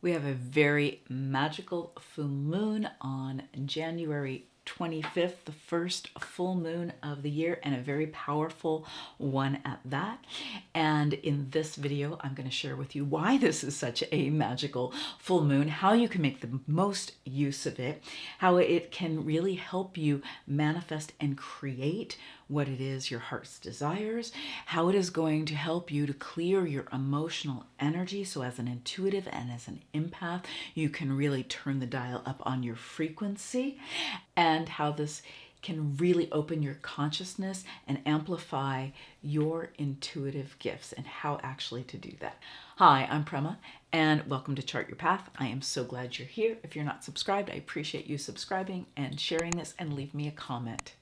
We have a very magical full moon on January 25th, the first full moon of the year, and a very powerful one at that. And in this video, I'm going to share with you why this is such a magical full moon, how you can make the most use of it, how it can really help you manifest and create what it is your heart's desires, how it is going to help you to clear your emotional energy. So as an intuitive and as an empath, you can really turn the dial up on your frequency, and how this can really open your consciousness and amplify your intuitive gifts and how actually to do that. Hi, I'm Prema, and welcome to Chart Your Path. I am so glad you're here. If you're not subscribed, I appreciate you subscribing and sharing this, and leave me a comment.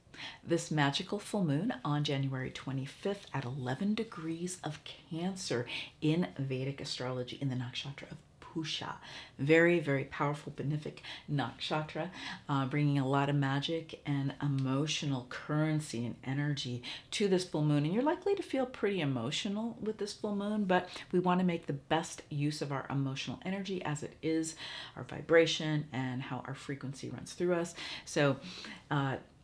This magical full moon on January 25th at 11 degrees of Cancer in Vedic astrology in the nakshatra of Pusha. Very, very powerful, benefic nakshatra, bringing a lot of magic and emotional currency and energy to this full moon. And you're likely to feel pretty emotional with this full moon, but we want to make the best use of our emotional energy as it is our vibration and how our frequency runs through us. So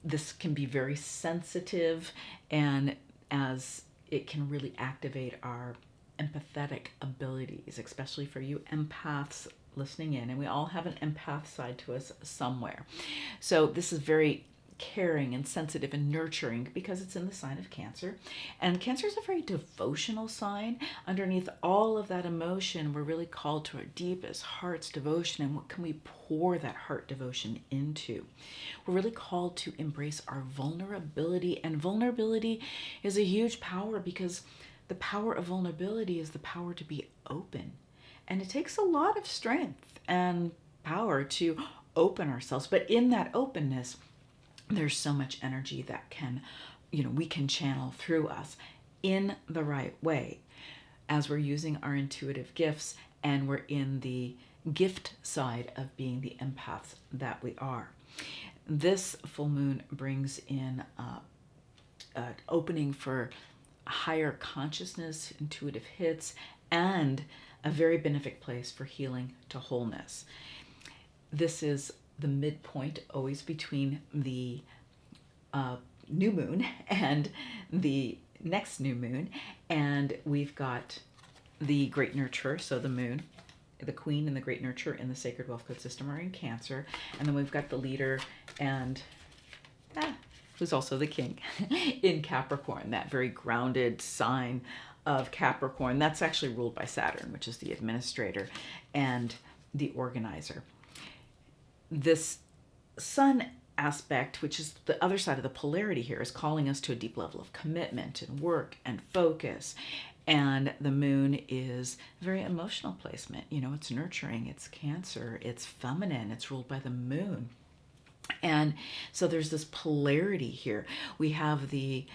this can be very sensitive, and as it can really activate our empathetic abilities, especially for you empaths listening in. And we all have an empath side to us somewhere. So this is very caring and sensitive and nurturing because it's in the sign of Cancer. And Cancer is a very devotional sign. Underneath all of that emotion, we're really called to our deepest heart's devotion. And what can we pour that heart devotion into? We're really called to embrace our vulnerability. And vulnerability is a huge power, because the power of vulnerability is the power to be open. And it takes a lot of strength and power to open ourselves. But in that openness, there's so much energy that can, we can channel through us in the right way as we're using our intuitive gifts, and we're in the gift side of being the empaths that we are. This full moon brings in an opening for higher consciousness, intuitive hits, and a very benefic place for healing to wholeness. This is the midpoint always between the new moon and the next new moon, and we've got the great nurturer, so the moon, the queen and the great nurturer in the Sacred Wealth Code system are in Cancer, and then we've got the leader and who's also the king in Capricorn, that very grounded sign of Capricorn. That's actually ruled by Saturn, which is the administrator and the organizer. This sun aspect, which is the other side of the polarity here, is calling us to a deep level of commitment and work and focus. And the moon is a very emotional placement. It's nurturing, it's Cancer, it's feminine, it's ruled by the moon. And so there's this polarity here. We have the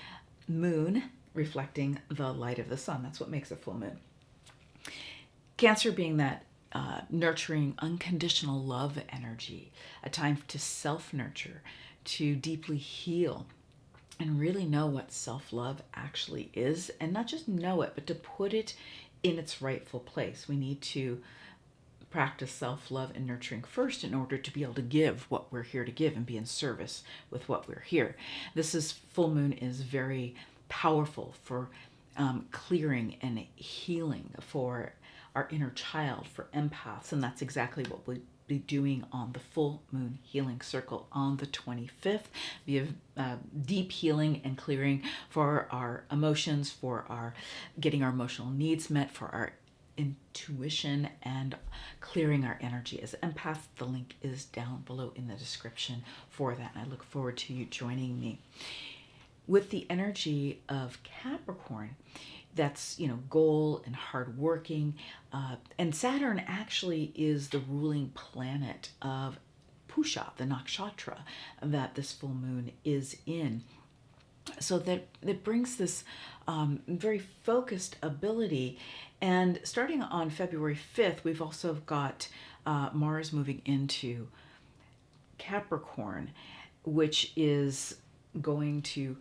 moon reflecting the light of the sun. That's what makes a full moon. Cancer being that nurturing, unconditional love energy, a time to self-nurture, to deeply heal, and really know what self-love actually is. And not just know it, but to put it in its rightful place. We need to practice self-love and nurturing first in order to be able to give what we're here to give and be in service with what we're here. Full moon is very powerful for clearing and healing for our inner child, for empaths, and that's exactly what we'll be doing on the full moon healing circle on the 25th. We have deep healing and clearing for our emotions, for our getting our emotional needs met, for our intuition, and clearing our energy as empaths. The link is down below in the description for that, and I look forward to you joining me. With the energy of Capricorn, that's goal and hardworking, and Saturn actually is the ruling planet of Pusha, the nakshatra that this full moon is in. So that brings this very focused ability. And starting on February 5th, we've also got Mars moving into Capricorn, which is going to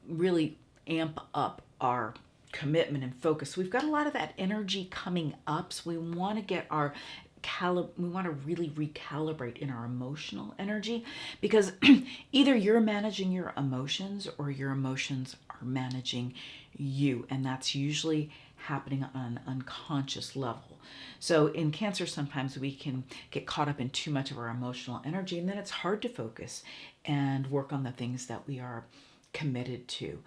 really amp up our commitment and focus. We've got a lot of that energy coming up, so we want to get our we want to really recalibrate in our emotional energy, because either you're managing your emotions or your emotions are managing you, and that's usually happening on an unconscious level. So in Cancer, sometimes we can get caught up in too much of our emotional energy, and then it's hard to focus and work on the things that we are committed to.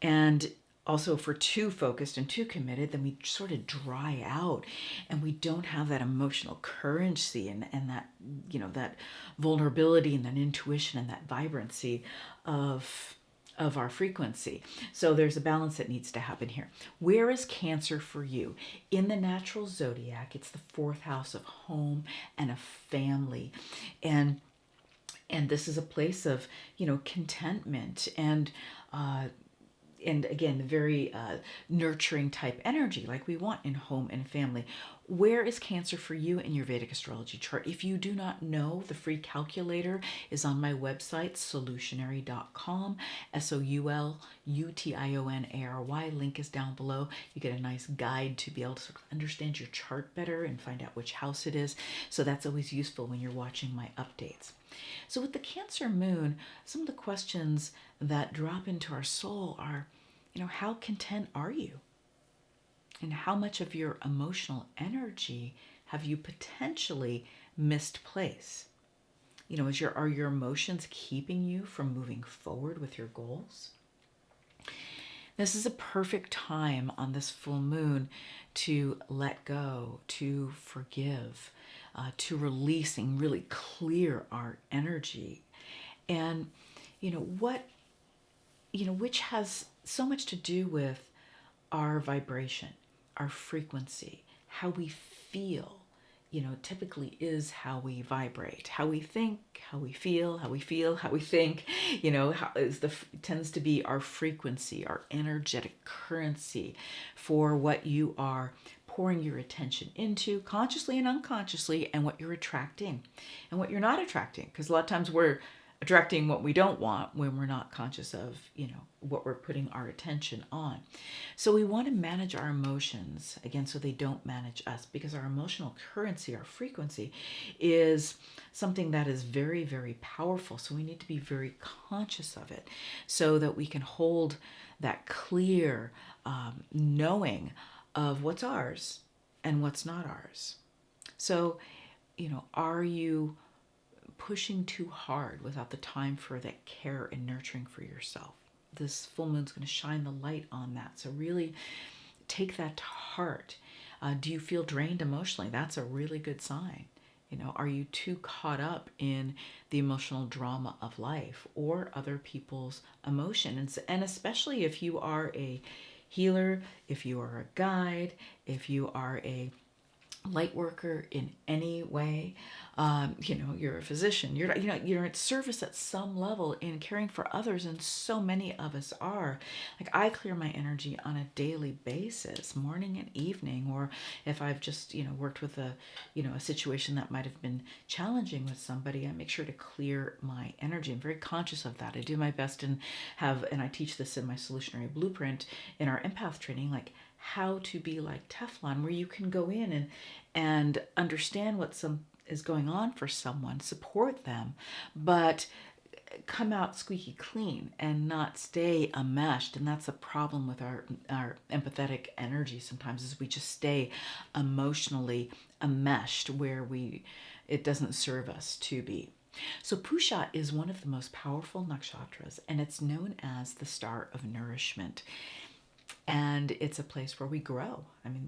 And also, if we're too focused and too committed, then we sort of dry out and we don't have that emotional currency and that, that vulnerability and that intuition and that vibrancy of our frequency. So there's a balance that needs to happen here. Where is Cancer for you? In the natural zodiac, it's the fourth house of home and a family. And this is a place of, contentment and again, very nurturing type energy like we want in home and family. Where is Cancer for you in your Vedic astrology chart? If you do not know, the free calculator is on my website, solutionary.com, SOULUTIONARY. Link is down below. You get a nice guide to be able to sort of understand your chart better and find out which house it is. So that's always useful when you're watching my updates. So with the Cancer moon, some of the questions that drop into our soul are, how content are you? And how much of your emotional energy have you potentially misplaced? Are your emotions keeping you from moving forward with your goals? This is a perfect time on this full moon to let go, to forgive, to release and really clear our energy. And, which has so much to do with our vibration, our frequency, how we feel, typically is how we vibrate, how we think, how we feel, how we feel, how we think, tends to be our frequency, our energetic currency for what you are pouring your attention into consciously and unconsciously, and what you're attracting and what you're not attracting. Because a lot of times we're attracting what we don't want when we're not conscious of, what we're putting our attention on. So we want to manage our emotions, again, so they don't manage us, because our emotional currency, our frequency, is something that is very, very powerful. So we need to be very conscious of it so that we can hold that clear knowing of what's ours and what's not ours. So, are you pushing too hard without the time for that care and nurturing for yourself? This full moon's going to shine the light on that. So really take that to heart. Do you feel drained emotionally? That's a really good sign. Are you too caught up in the emotional drama of life or other people's emotion? And especially if you are a healer, if you are a guide, if you are a light worker in any way, you're a physician, you're at service at some level in caring for others, and so many of us are. Like, I clear my energy on a daily basis, morning and evening, or if I've just worked with a situation that might have been challenging with somebody, I make sure to clear my energy. I'm very conscious of that. I do my best and I teach this in my Solutionary Blueprint in our empath training, like how to be like Teflon, where you can go in and understand what is going on for someone, support them, but come out squeaky clean and not stay enmeshed. And that's a problem with our empathetic energy sometimes, is we just stay emotionally enmeshed where it doesn't serve us to be. So Pusha is one of the most powerful nakshatras, and it's known as the star of nourishment. And it's a place where we grow. I mean,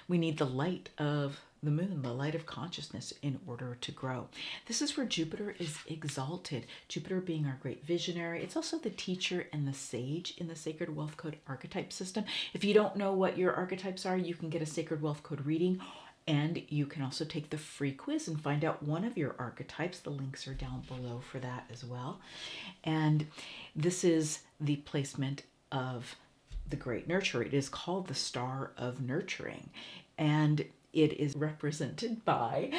we need the light of the moon, the light of consciousness, in order to grow. This is where Jupiter is exalted. Jupiter being our great visionary. It's also the teacher and the sage in the Sacred Wealth Code Archetype system. If you don't know what your archetypes are, you can get a Sacred Wealth Code reading, and you can also take the free quiz and find out one of your archetypes. The links are down below for that as well. And this is the placement of the great nurturer. It is called the Star of Nurturing, and it is represented by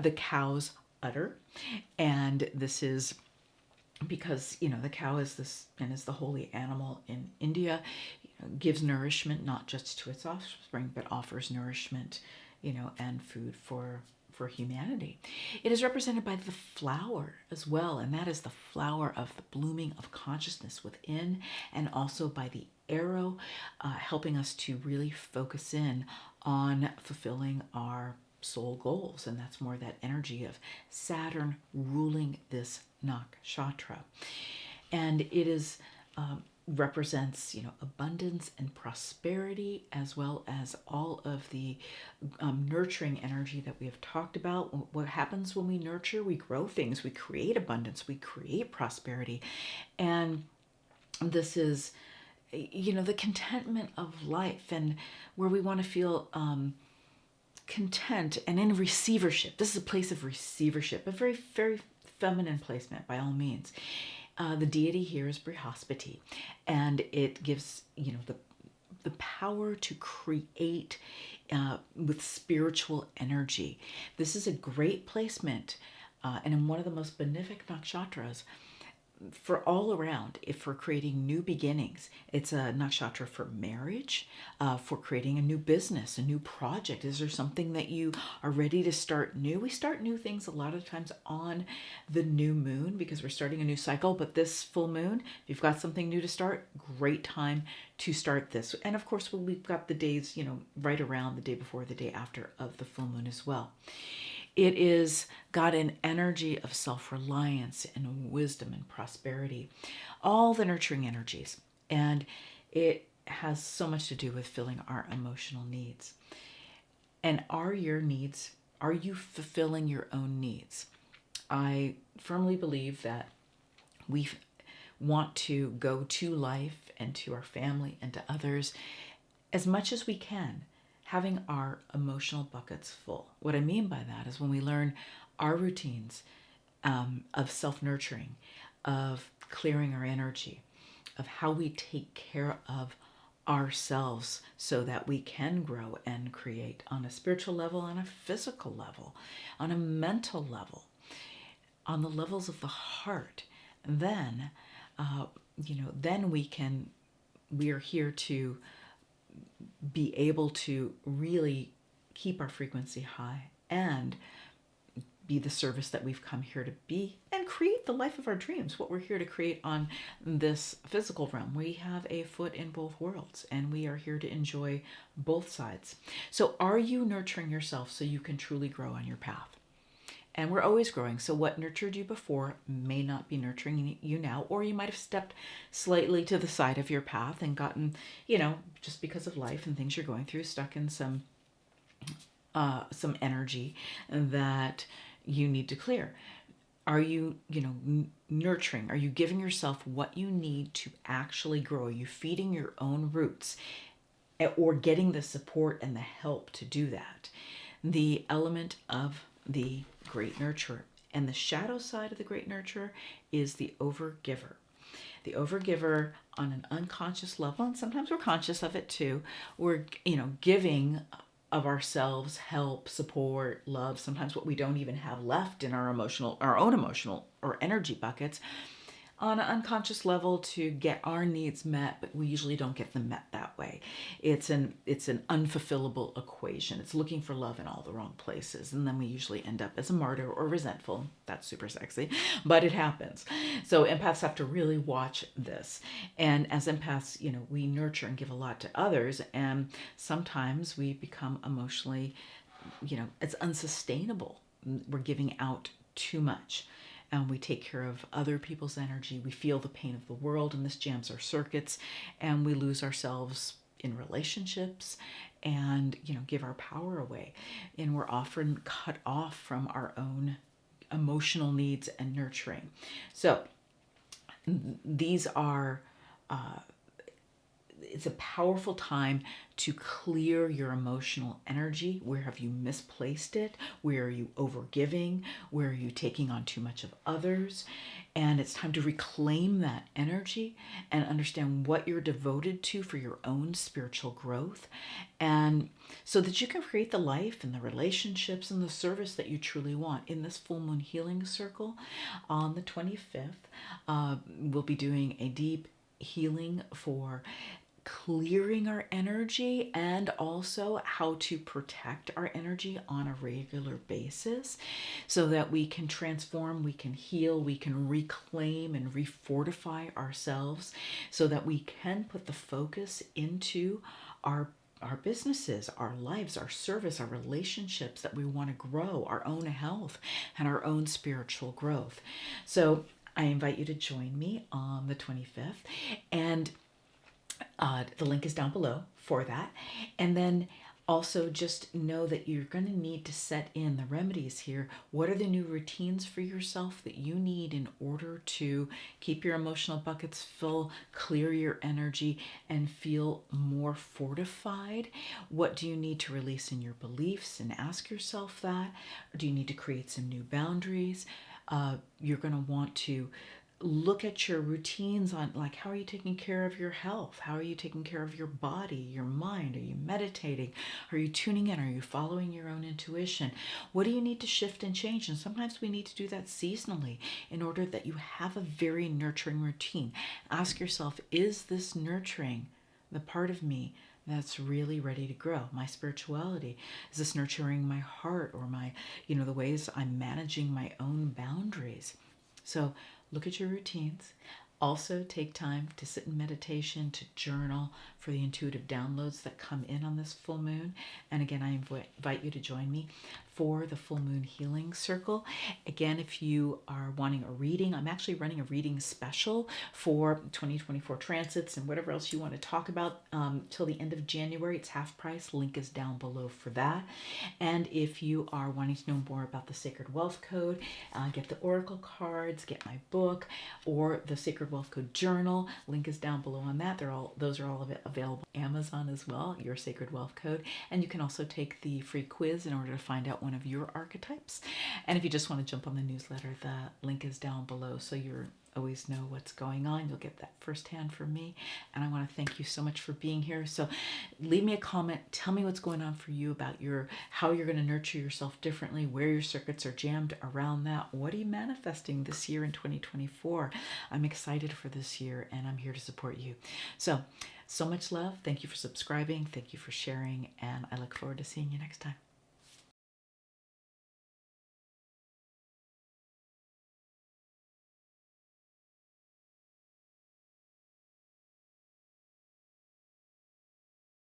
the cow's udder. And this is because the cow is the holy animal in India, gives nourishment not just to its offspring, but offers nourishment and food for for humanity. It is represented by the flower as well, and that is the flower of the blooming of consciousness within, and also by the arrow, helping us to really focus in on fulfilling our soul goals. And that's more that energy of Saturn ruling this nakshatra. And it is represents, abundance and prosperity, as well as all of the nurturing energy that we have talked about. What happens when we nurture? We grow things, we create abundance, we create prosperity. And this is, the contentment of life, and where we want to feel content and in receivership. This is a place of receivership, a very, very feminine placement by all means. The deity here is Brihaspati, and it gives, the power to create with spiritual energy. This is a great placement, and in one of the most benefic nakshatras for all around. If we're creating new beginnings, it's a nakshatra for marriage, for creating a new business, a new project. Is there something that you are ready to start new? We start new things a lot of times on the new moon because we're starting a new cycle. But this full moon, if you've got something new to start, great time to start this. And of course, we've got the days, right around the day before, the day after of the full moon as well. It is got an energy of self-reliance and wisdom and prosperity, all the nurturing energies. And it has so much to do with filling our emotional needs. And are you fulfilling your own needs? I firmly believe that we want to go to life and to our family and to others as much as we can, having our emotional buckets full. What I mean by that is when we learn our routines of self-nurturing, of clearing our energy, of how we take care of ourselves so that we can grow and create on a spiritual level, on a physical level, on a mental level, on the levels of the heart, then, then we are here to be able to really keep our frequency high and be the service that we've come here to be and create the life of our dreams, what we're here to create on this physical realm. We have a foot in both worlds, and we are here to enjoy both sides. So are you nurturing yourself so you can truly grow on your path? And we're always growing. So what nurtured you before may not be nurturing you now, or you might have stepped slightly to the side of your path and gotten, just because of life and things you're going through, stuck in some energy that you need to clear. Are you, nurturing? Are you giving yourself what you need to actually grow? Are you feeding your own roots, or getting the support and the help to do that? The element of the great nurturer. And the shadow side of the great nurturer is the overgiver. The overgiver on an unconscious level, and sometimes we're conscious of it too. We're, giving of ourselves, help, support, love, sometimes what we don't even have left in our own emotional or energy buckets, on an unconscious level to get our needs met, but we usually don't get them met that way. It's an unfulfillable equation. It's looking for love in all the wrong places, and then we usually end up as a martyr or resentful. That's super sexy, but it happens. So empaths have to really watch this. And as empaths, we nurture and give a lot to others, and sometimes we become emotionally, it's unsustainable. We're giving out too much. And we take care of other people's energy. We feel the pain of the world, and this jams our circuits, and we lose ourselves in relationships and, give our power away. And we're often cut off from our own emotional needs and nurturing. So these are, it's a powerful time to clear your emotional energy. Where have you misplaced it? Where are you overgiving? Where are you taking on too much of others? And it's time to reclaim that energy and understand what you're devoted to for your own spiritual growth, and so that you can create the life and the relationships and the service that you truly want. In this full moon healing circle on the 25th, we'll be doing a deep healing for clearing our energy and also how to protect our energy on a regular basis so that we can transform, we can heal, we can reclaim and refortify ourselves so that we can put the focus into our businesses, our lives, our service, our relationships that we want to grow, our own health and our own spiritual growth. So I invite you to join me on the 25th, and the link is down below for that. And then also just know that you're going to need to set in the remedies here. What are the new routines for yourself that you need in order to keep your emotional buckets full, clear your energy, and feel more fortified? What do you need to release in your beliefs, and ask yourself that? Or do you need to create some new boundaries? You're going to want to look at your routines on, like, how are you taking care of your health? How are you taking care of your body, your mind? Are you meditating? Are you tuning in? Are you following your own intuition? What do you need to shift and change? And sometimes we need to do that seasonally in order that you have a very nurturing routine. Ask yourself, is this nurturing the part of me that's really ready to grow? My spirituality? Is this nurturing my heart, or my, the ways I'm managing my own boundaries? So look at your routines. Also take time to sit in meditation, to journal for the intuitive downloads that come in on this full moon. And again, I invite you to join me for the full moon healing circle. Again, if you are wanting a reading, I'm actually running a reading special for 2024 transits and whatever else you want to talk about till the end of January. It's half price. Link is down below for that. And if you are wanting to know more about the Sacred Wealth Code, get the Oracle cards, get my book, or the Sacred Wealth Code Journal. Link is down below on that. Those are all available on Amazon as well, Your Sacred Wealth Code. And you can also take the free quiz in order to find out one of your archetypes. And if you just want to jump on the newsletter, the link is down below, so you're always know what's going on. You'll get that firsthand from me. And I want to thank you so much for being here. So leave me a comment. Tell me what's going on for you about how you're going to nurture yourself differently, where your circuits are jammed around that. What are you manifesting this year in 2024? I'm excited for this year, and I'm here to support you. So much love. Thank you for subscribing. Thank you for sharing. And I look forward to seeing you next time.